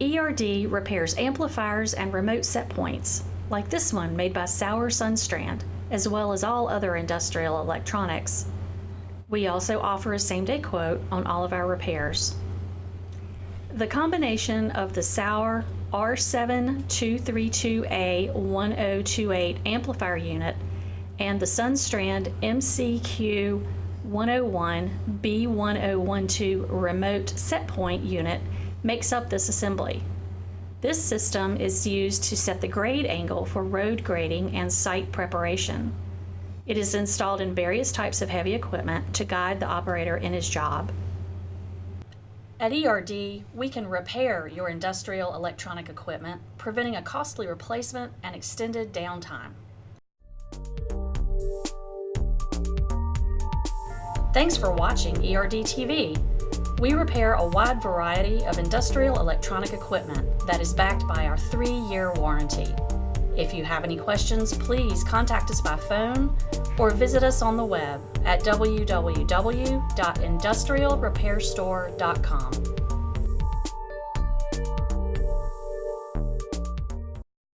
ERD repairs amplifiers and remote setpoints, like this one made by Sauer-Sundstrand, as well as all other industrial electronics. We also offer a same-day quote on all of our repairs. The combination of the Sauer R7232A1028 amplifier unit and the Sundstrand MCQ101B-1012 remote setpoint unit makes up this assembly. This system is used to set the grade angle for road grading and site preparation. It is installed in various types of heavy equipment to guide the operator in his job. At ERD, we can repair your industrial electronic equipment, preventing a costly replacement and extended downtime. Thanks for watching ERD TV. We repair a wide variety of industrial electronic equipment that is backed by our 3-year warranty. If you have any questions, please contact us by phone or visit us on the web at www.industrialrepairstore.com.